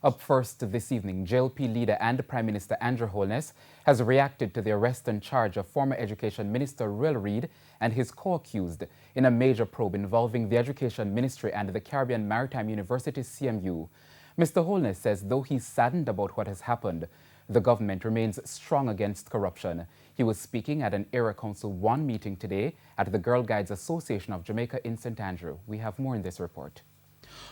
Up first this evening, JLP leader and Prime Minister Andrew Holness has reacted to the arrest and charge of former Education Minister Ruel Reid and his co-accused in a major probe involving the Education Ministry and the Caribbean Maritime University CMU. Mr. Holness says though he's saddened about what has happened, the government remains strong against corruption. He was speaking at an Area Council 1 meeting today at the Girl Guides Association of Jamaica in St. Andrew. We have more in this report.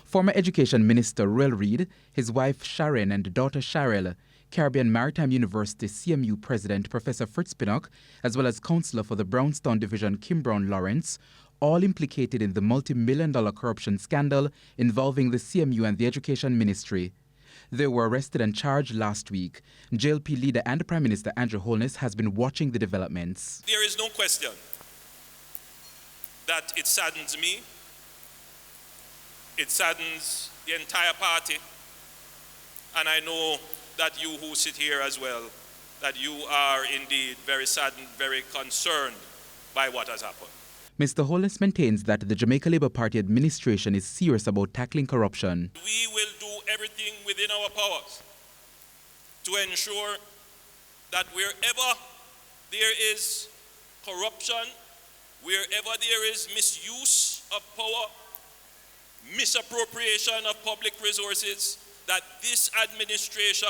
Former Education Minister Ruel Reid, his wife Sharon and daughter Sharel, Caribbean Maritime University CMU President Professor Fritz Pinnock, as well as Councillor for the Brownstown Division Kim Brown Lawrence, all implicated in the multi-million-dollar corruption scandal involving the CMU and the Education Ministry. They were arrested and charged last week. JLP leader and Prime Minister Andrew Holness has been watching the developments. There is no question that it saddens me. It saddens the entire party. And I know that you who sit here as well, that you are indeed very saddened, very concerned by what has happened. Mr. Holness maintains that the Jamaica Labour Party administration is serious about tackling corruption. We will do everything within our powers to ensure that wherever there is corruption, wherever there is misuse of power, misappropriation of public resources, that this administration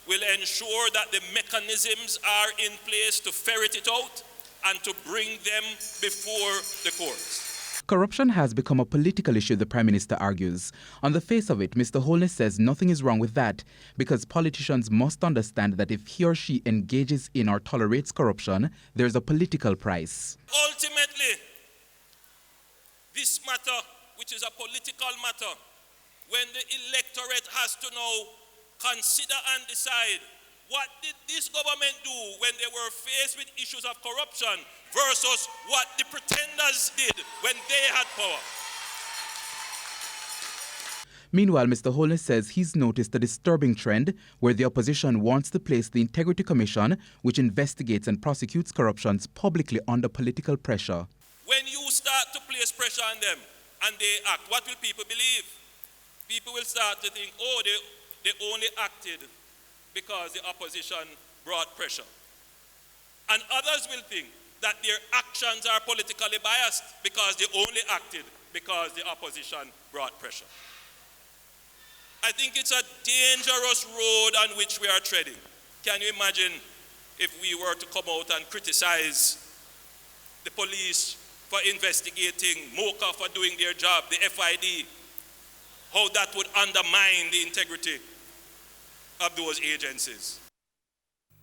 will ensure that the mechanisms are in place to ferret it out and to bring them before the courts. Corruption has become a political issue, the Prime Minister argues. On the face of it, Mr. Holness says nothing is wrong with that because politicians must understand that if he or she engages in or tolerates corruption, there's a political price. Ultimately, this matter, which is a political matter, when the electorate has to now consider and decide what did this government do when they were faced with issues of corruption versus what the pretenders did when they had power. Meanwhile, Mr. Holness says he's noticed a disturbing trend where the opposition wants to place the Integrity Commission, which investigates and prosecutes corruptions, publicly under political pressure. When you start to place pressure on them and they act, what will people believe? People will start to think, oh, they only acted because the opposition brought pressure. And others will think that their actions are politically biased because they only acted because the opposition brought pressure. I think it's a dangerous road on which we are treading. Can you imagine if we were to come out and criticize the police for investigating, MOCA for doing their job, the FID, how that would undermine the integrity of those agencies?